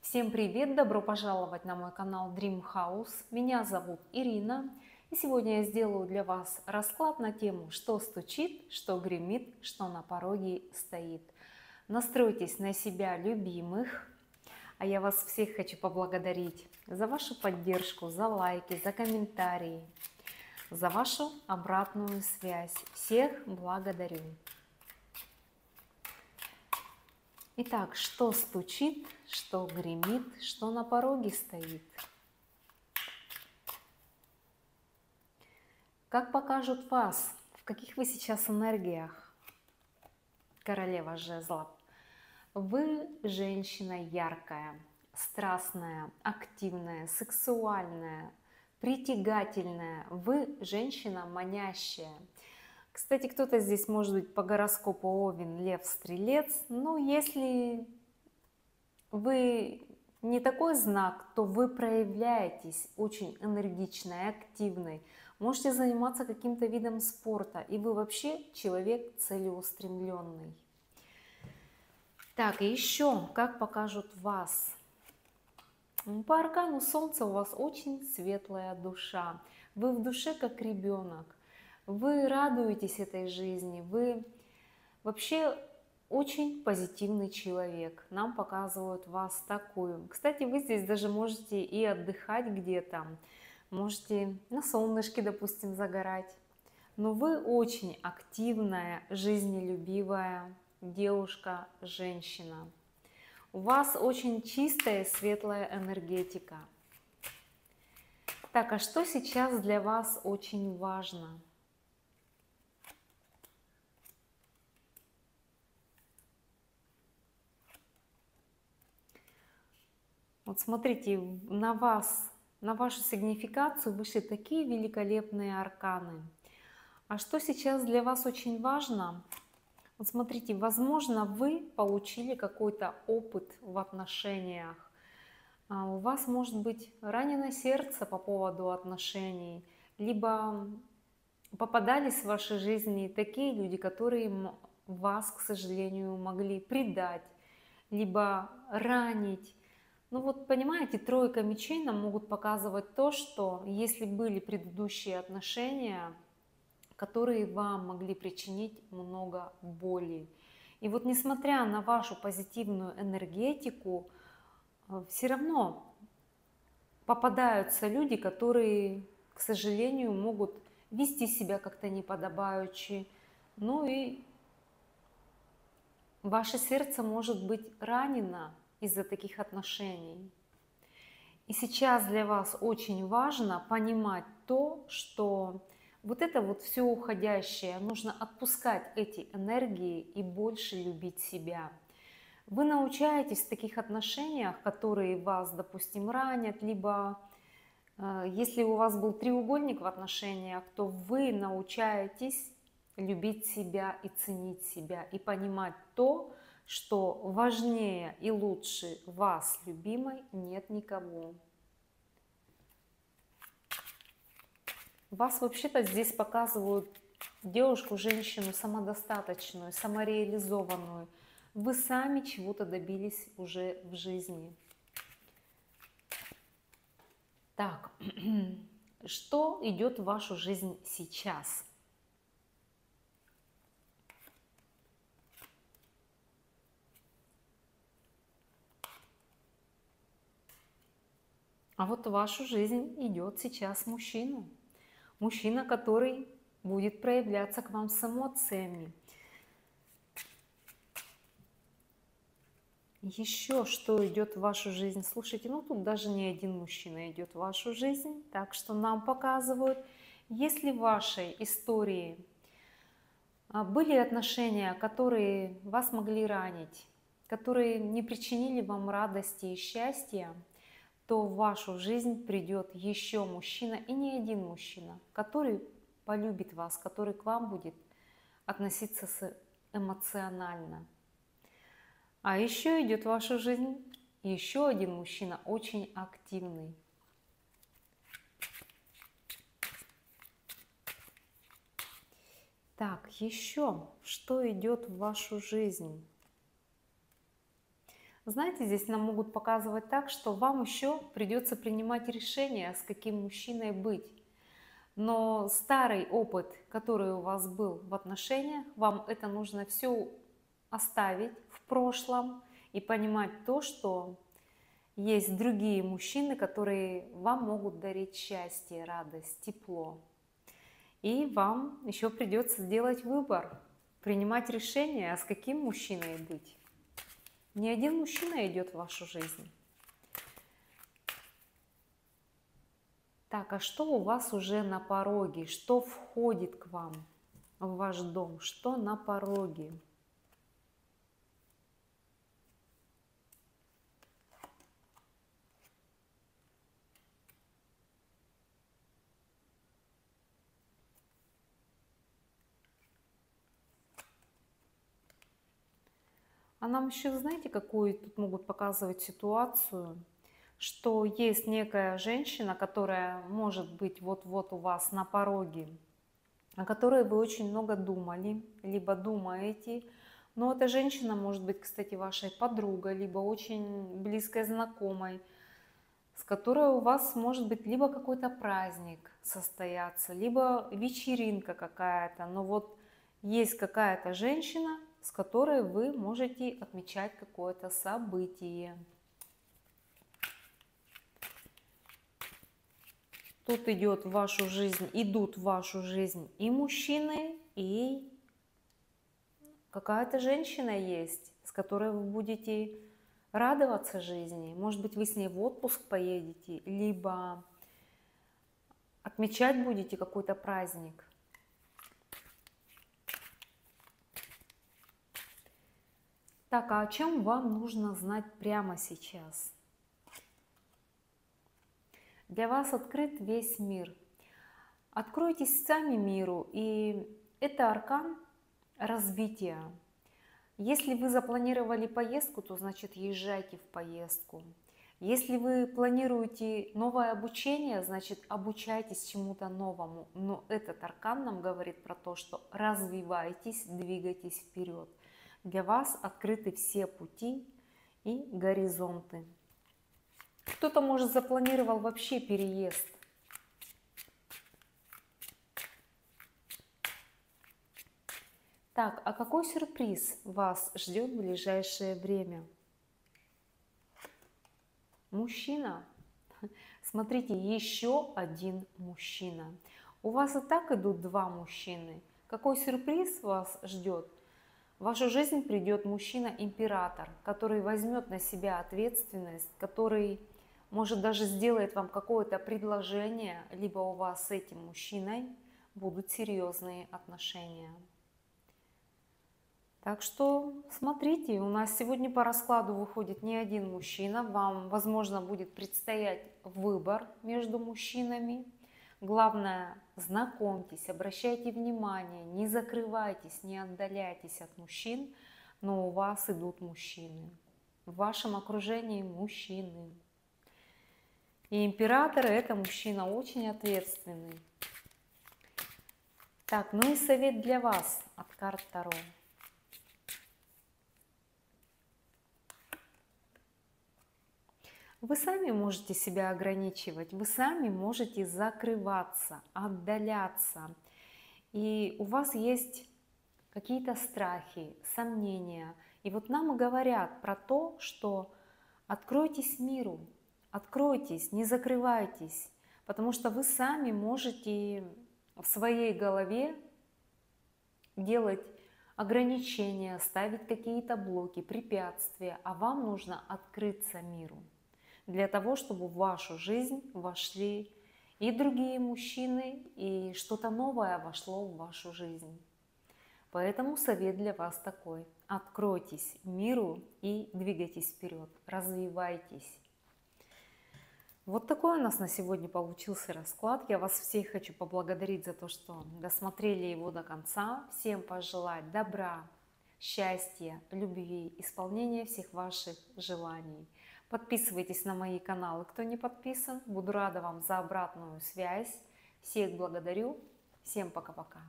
Всем привет! Добро пожаловать на мой канал Dream House. Меня зовут Ирина. И сегодня я сделаю для вас расклад на тему, что стучит, что гремит, что на пороге стоит. Настройтесь на себя любимых. А я вас всех хочу поблагодарить за вашу поддержку, за лайки, за комментарии, за вашу обратную связь. Всех благодарю. Итак, что стучит, что гремит, что на пороге стоит? Как покажут вас, в каких вы сейчас энергиях? Королева жезлов. Вы женщина яркая, страстная, активная, сексуальная, притягательная. Вы женщина манящая. Кстати, кто-то здесь может быть по гороскопу Овен, Лев, Стрелец. Но если вы не такой знак, то вы проявляетесь очень энергичной, активной. Можете заниматься каким-то видом спорта. И вы вообще человек целеустремленный. Так, и еще, как покажут вас? По аркану Солнца у вас очень светлая душа. Вы в душе как ребенок. Вы радуетесь этой жизни. Вы вообще очень позитивный человек. Нам показывают вас такую. Кстати, вы здесь даже можете и отдыхать где-то. Можете на солнышке, допустим, загорать. Но вы очень активная, жизнелюбивая девушка, женщина. У вас очень чистая, светлая энергетика. Так, а что сейчас для вас очень важно? Вот смотрите, на вас, на вашу сигнификацию вышли такие великолепные арканы. А что сейчас для вас очень важно? Вот смотрите, возможно, вы получили какой-то опыт в отношениях. У вас может быть ранено сердце по поводу отношений, либо попадались в вашей жизни такие люди, которые вас, к сожалению, могли предать, либо ранить. Ну вот понимаете, тройка мечей нам могут показывать то, что если были предыдущие отношения, которые вам могли причинить много боли. И вот несмотря на вашу позитивную энергетику, все равно попадаются люди, которые, к сожалению, могут вести себя как-то неподобающе. Ну и ваше сердце может быть ранено из-за таких отношений. И сейчас для вас очень важно понимать то, что вот это вот все уходящее, нужно отпускать эти энергии и больше любить себя. Вы научаетесь в таких отношениях, которые вас, допустим, ранят, либо если у вас был треугольник в отношениях, то вы научаетесь любить себя и ценить себя, и понимать то, что важнее и лучше вас, любимой, нет никого. Вас вообще-то здесь показывают девушку, женщину самодостаточную, самореализованную. Вы сами чего-то добились уже в жизни. Так, что идет в вашу жизнь сейчас? А вот в вашу жизнь идет сейчас мужчина. Мужчина, который будет проявляться к вам с эмоциями. Еще что идет в вашу жизнь? Слушайте, ну тут даже не один мужчина идет в вашу жизнь. Так что нам показывают, если в вашей истории были отношения, которые вас могли ранить, которые не причинили вам радости и счастья, то в вашу жизнь придет еще мужчина, и не один мужчина, который полюбит вас, который к вам будет относиться эмоционально. А еще идет в вашу жизнь еще один мужчина, очень активный. Так, еще что идет в вашу жизнь? Знаете, здесь нам могут показывать так, что вам еще придется принимать решение, с каким мужчиной быть. Но старый опыт, который у вас был в отношениях, вам это нужно все оставить в прошлом и понимать то, что есть другие мужчины, которые вам могут дарить счастье, радость, тепло. И вам еще придется сделать выбор, принимать решение, а с каким мужчиной быть. Ни один мужчина идет в вашу жизнь. Так, а что у вас уже на пороге? Что входит к вам в ваш дом? Что на пороге? А нам еще, знаете, какую тут могут показывать ситуацию, что есть некая женщина, которая может быть вот-вот у вас на пороге, о которой вы очень много думали, либо думаете. Но эта женщина может быть, кстати, вашей подругой, либо очень близкой знакомой, с которой у вас может быть либо какой-то праздник состояться, либо вечеринка какая-то. Но вот есть какая-то женщина, с которой вы можете отмечать какое-то событие. Тут идет в вашу жизнь, идут в вашу жизнь и мужчины, и какая-то женщина есть, с которой вы будете радоваться жизни. Может быть, вы с ней в отпуск поедете, либо отмечать будете какой-то праздник. Так, а о чем вам нужно знать прямо сейчас? Для вас открыт весь мир. Откройтесь сами миру, и это аркан развития. Если вы запланировали поездку, то значит езжайте в поездку. Если вы планируете новое обучение, значит обучайтесь чему-то новому. Но этот аркан нам говорит про то, что развивайтесь, двигайтесь вперед. Для вас открыты все пути и горизонты. Кто-то, может, запланировал вообще переезд. Так, а какой сюрприз вас ждет в ближайшее время? Мужчина. Смотрите, еще один мужчина. У вас и так идут два мужчины. Какой сюрприз вас ждет? В вашу жизнь придет мужчина-император, который возьмет на себя ответственность, который, может, даже сделает вам какое-то предложение, либо у вас с этим мужчиной будут серьезные отношения. Так что смотрите, у нас сегодня по раскладу выходит не один мужчина. Вам, возможно, будет предстоять выбор между мужчинами. Главное, знакомьтесь, обращайте внимание, не закрывайтесь, не отдаляйтесь от мужчин, но у вас идут мужчины. В вашем окружении мужчины. И император – это мужчина очень ответственный. Так, ну и совет для вас от карт Таро. Вы сами можете себя ограничивать, вы сами можете закрываться, отдаляться. И у вас есть какие-то страхи, сомнения. И вот нам и говорят про то, что откройтесь миру, откройтесь, не закрывайтесь, потому что вы сами можете в своей голове делать ограничения, ставить какие-то блоки, препятствия, а вам нужно открыться миру. Для того, чтобы в вашу жизнь вошли и другие мужчины, и что-то новое вошло в вашу жизнь. Поэтому совет для вас такой. Откройтесь миру и двигайтесь вперед, развивайтесь. Вот такой у нас на сегодня получился расклад. Я вас всех хочу поблагодарить за то, что досмотрели его до конца. Всем пожелать добра, счастья, любви, исполнения всех ваших желаний. Подписывайтесь на мои каналы, кто не подписан. Буду рада вам за обратную связь. Всех благодарю. Всем пока-пока.